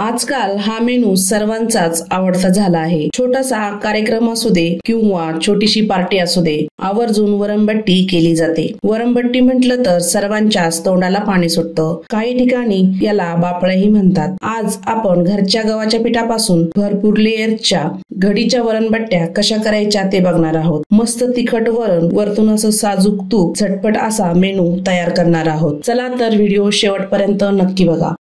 आजकाल हा मेनू सर्वांचाच आवडता झाला आहे। छोटासा कार्यक्रम असू दे किंवा छोटीशी पार्टी असू दे, आवर्जून वरणबट्टी केली जाते। वरणबट्टी म्हटलं तर सर्वांच्याच तोंडाला पाणी सुटतं। काही ठिकाणी याला बापळाही म्हणतात। आज आपण घरच्या गव्हाच्या पिठापासून भरपूर लेयरच्या घडीच्या वरणबट्ट्या कशा करायच्या ते बघणार आहोत। मस्त तिखट वरण, वरतून असं साजूक तूप, झटपट असा मेनू तयार करणार आहोत। चला तर व्हिडिओ शेवटपर्यंत नक्की बघा।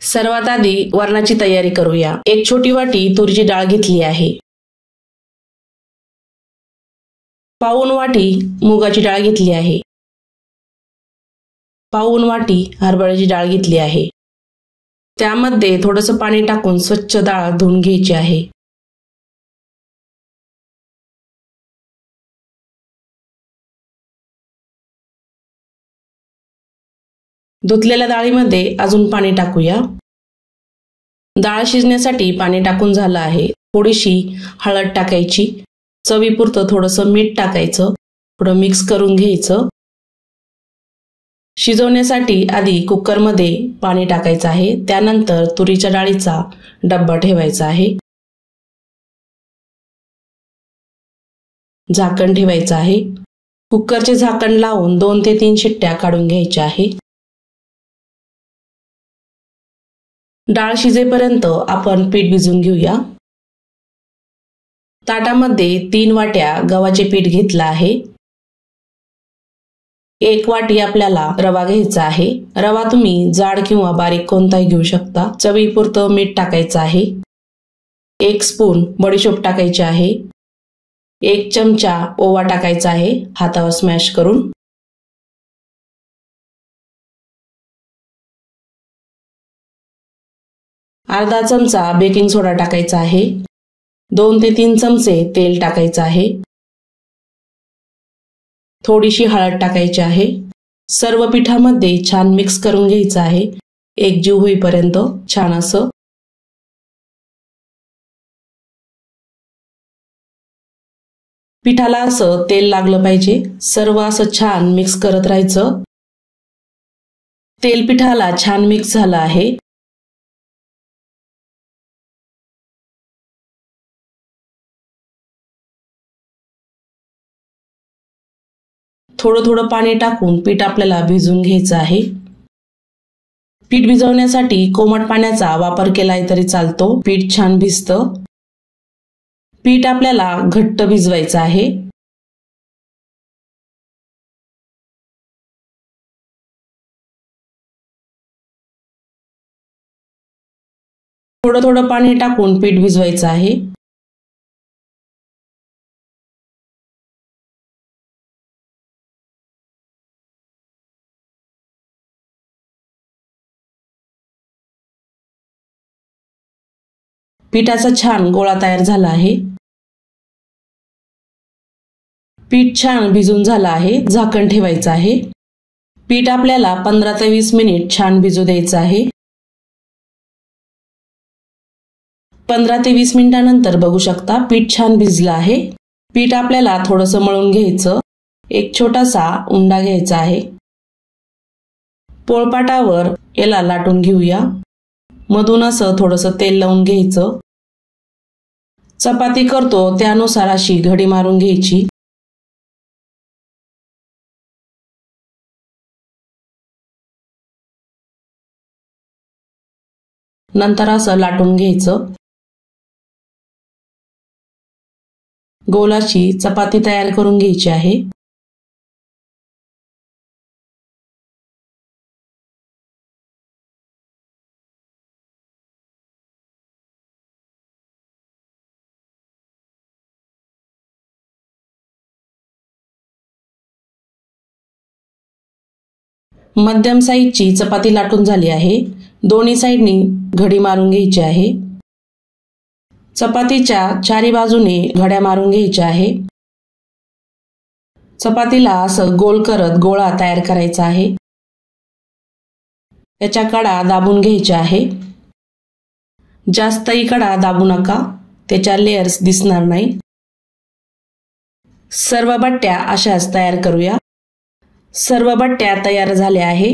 सर्वात आधी वरणाची तयारी करूया। एक छोटी वाटी तुरीची डाळ घेतली आहे। पाऊण वाटी मुगाची डाळ घेतली आहे। पाऊण वाटी हरभऱ्याची डाळ घेतली आहे। त्यामध्ये थोडंसं पाणी टाकून स्वच्छ डाळ धुवून घ्यायची आहे। धुतलेल्या डाळीमध्ये अजून पाणी टाकूया। डाळ शिजण्यासाठी पाणी टाकून झालं आहे। थोडीशी हळद टाकायची, चवीपुरतं थोडंसं मीठ टाकायचं, थोडं मिक्स करून घ्यायचं। शिजवण्यासाठी आधी कुकरमध्ये पाणी टाकायचं आहे। त्यानंतर तुरीच्या डाळीचा डब्बा ठेवायचा आहे। झाकण ठेवायचं आहे। कुकरचे झाकण लावून 2 ते 3 शिट्ट्या काढून घ्यायच्या आहे। डाळ शिजेपर्यंत आपण पीठ भिजवून घेऊया। ताटामध्ये 3 वाट्या गव्हाचे पीठ घेतलं आहे। 1 वाटी आपल्याला रवा घ्यायचा आहे। रवा तुम्ही जाड किंवा बारीक कोणताही घेऊ शकता। चवीपुरतं मीठ टाकायचं आहे। 1 स्पून बडीशोप टाकायची आहे। 1 चमचा ओवा टाकायचा आहे, हातावर स्मॅश करून। अर्धा चमचा बेकिंग सोडा टाकायचा आहे। 2 ते 3 चमचे तेल टाकायचं आहे। थोडीशी हळद टाकायची आहे। सर्व पिठामध्ये छान मिक्स करून घ्यायचं आहे, एकजीव होईपर्यंत छान असं। पिठाला असं तेल लागलं पाहिजे। सर्व असं छान मिक्स करत राहायचं। तेल पिठाला छान मिक्स झालं आहे। थोडं थोडं पाणी टाकून पीठ आपल्याला भिजवून घ्यायचं आहे। पीठ भिजवण्यासाठी कोमट पाण्याचा वापर केलाय तरी चालतो, पीठ छान भिजतं। पीठ आपल्याला घट्ट भिजवायचं आहे। थोडं थोडं पाणी टाकून पीठ भिजवायचं आहे। पिठाचा छान गोळा तयार झाला आहे। पीठ छान भिजून झालं आहे। झाकण ठेवायचं आहे। पीठ आपल्याला 15 ते 20 मिनिट छान भिजू द्यायचं आहे। 15 ते 20 मिनिटांनंतर बघू शकता पीठ छान भिजलं आहे। पीठ आपल्याला थोडंसं मळून घ्यायचं। एक छोटासा उंडा घ्यायचा आहे। पोळपाटावर याला लाटून घेऊया। मधून असं थोडंसं तेल लावून घ्यायचं। चपाती करतो त्यानुसार अशी घडी मारून घ्यायची। नंतर असं लाटून घ्यायचं। गोलाची चपाती तयार करून घ्यायची आहे। मध्यम साईजची चपाती लाटून झाली आहे। दोन्ही साइडनी घडी मारून घ्यायची आहे। चपातीच्या चारी बाजूने घड्या मारून घ्यायच्या आहे। चपातीला असं गोल करत गोळा तयार करायचा आहे। याच्या कडा दाबून घ्यायच्या आहे. जास्तही कडा दाबू नका, त्याच्या लेयर्स दिसणार नाही. सर्व बट्ट्या अशाच तयार करूया. सर्व बट्ट्या तयार झाल्या आहे.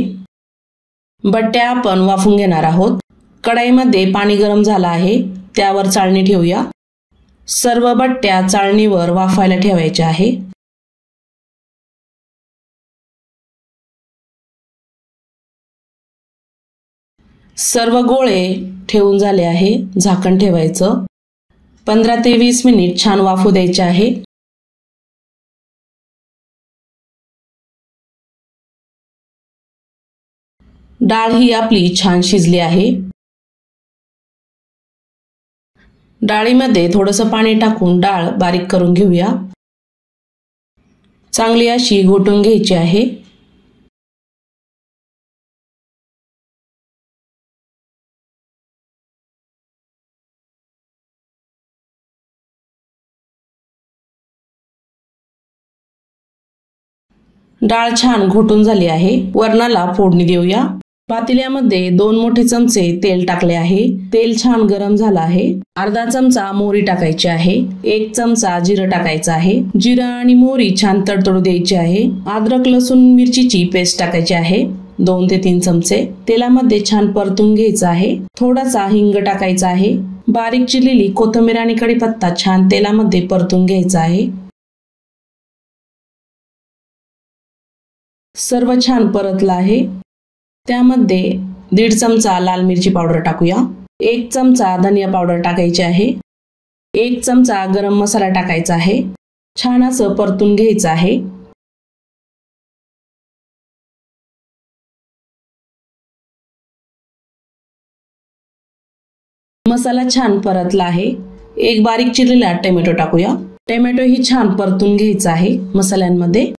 बट्ट्या आपण वाफून घेणार आहोत. कढईमध्ये पाणी गरम झालं आहे, त्यावर चाळणी ठेवूया. सर्व बट्ट्या चाळणीवर वाफायला ठेवायच्या आहे. सर्व गोळे ठेवून झाले आहे. झाकण ठेवायचं. 15 ते 20 मिनिट छान वाफू द्यायचे आहे. डाळ ही आपली छान शिजली आहे. डाळीमध्ये थोडंसं पाणी टाकून डाळ बारीक करून घेऊया. चांगली अशी घोटून घ्यायची आहे. डाळ छान घोटून झाली आहे. वरणाला फोडणी देऊया. पातेल्यामध्ये 2 मोठे चमचे तेल टाकले आहे. तेल छान गरम झालं आहे. अर्धा चमचा मोहरी टाकायची आहे. 1 चमचा जिरं टाकायचं आहे. जिरं आणि मोहरी छान तडतडू द्यायची आहे. अद्रक लसूण मिरचीची पेस्ट टाकायची आहे. 2 ते 3 चमचे. तेलामध्ये छान परतून घ्यायचं आहे. थोडासा हिंग टाकायचा आहे. बारीक चिरलेली कोथिंबीर आणि कढीपत्ता छान तेलामध्ये परतून घ्यायचा आहे. सर्व छान परतलं आहे. त्यामध्ये 1.5 चमचा लाल मिरची पावडर टाकूया. 1 चमचा धनिया पावडर टाकायची आहे. 1 चमचा गरम मसाला टाकायचा आहे. छान असं परतून घ्यायचं आहे. मसाला छान परतला आहे. 1 बारीक चिरलेला टोमॅटो टाकूया. टोमॅटो ही छान परतून घ्यायचा आहे मसाल्यांमध्ये.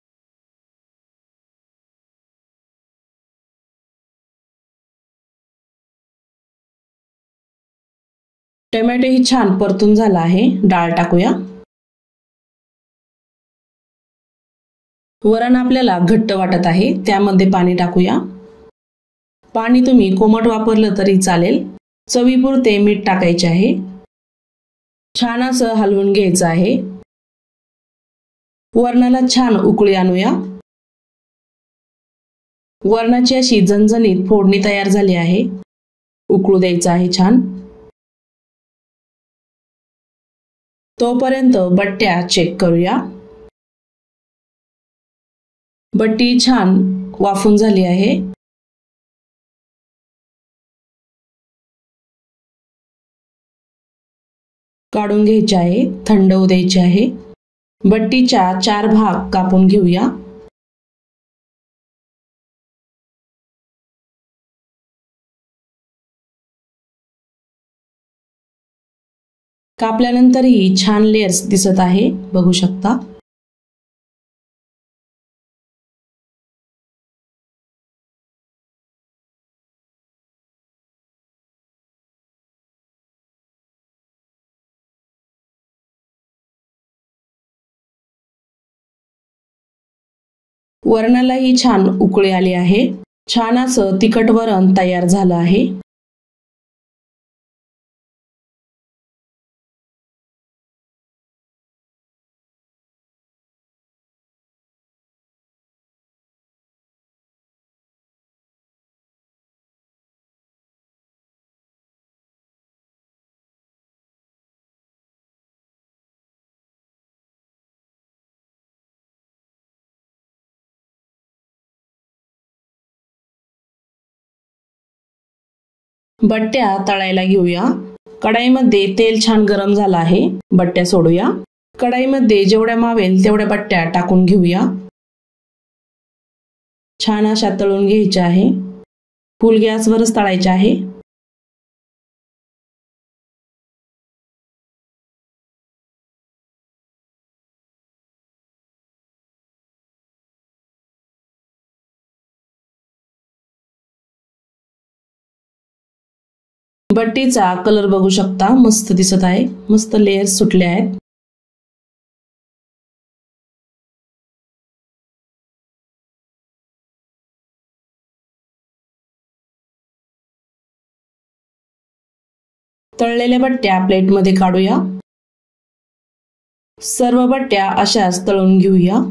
टोमॅटो ही छान परतून झाला आहे. डाळ टाकूया. वरण आपल्याला घट्ट वाटत आहे, त्यामध्ये पाणी टाकूया. पाणी तुम्ही कोमट वापरलं तरी चालेल. चवीपुरते मीठ टाकायचे आहे. छान असं हलवून घ्यायचं आहे. वरणाला छान उकळी आणूया. वरणाची अशी झणझणीत फोडणी तयार झाली आहे. उकळू द्यायचं आहे छान. तोपर्यंत बट्ट्या चेक करूया. बट्टी छान वाफून झाली आहे. काढून घ्यायची आहे. थंड होऊ द्यायची आहे. बट्टीच्या 4 भाग कापून घेऊया. कापल्यानंतरही छान लेयर्स दिसत आहे, बघू शकता. वरणालाही छान उकळी आली आहे. छान असं तिखट वरण तयार झालं आहे. बट्ट्या तळायला घेऊया. कढईमध्ये तेल छान गरम झालं आहे. बट्ट्या सोडूया. कढईमध्ये जेवढ्या मावेल तेवढ्या बट्ट्या टाकून घेऊया. छान अशा तळून घ्यायच्या आहे. फुल गॅसवरच तळायच्या आहे. बट्टीचा कलर बघू शकता, मस्त दिसत आहे. मस्त लेयर्स सुटले आहेत. तळलेल्या बट्ट्या प्लेटमध्ये काढूया। सर्व बट्ट्या अशाच तळून घेऊया।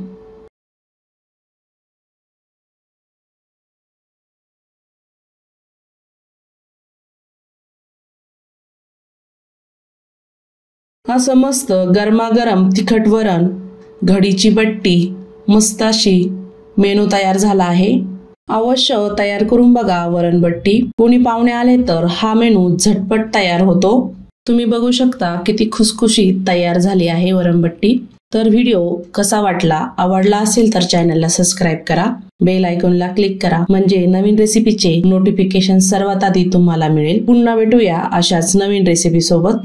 असं मस्त गरमागरम तिखट वरण, घडीची बट्टी, मस्त अशी मेनू तयार झाला आहे। अवश्य तयार करून बघा वरणबट्टी। कोणी पाहुणे आले तर हा मेनू झटपट तयार होतो। तुम्ही बघू शकता किती खुसखुशीत तयार झाली आहे वरणबट्टी। तर व्हिडिओ कसा वाटला, आवडला असेल तर चॅनलला सबस्क्राईब करा, बेल आयकॉनला क्लिक करा, म्हणजे नवीन रेसिपीचे नोटिफिकेशन सर्वात आधी तुम्हाला मिळेल। पुन्हा भेटूया अशाच नवीन रेसिपी सोबत।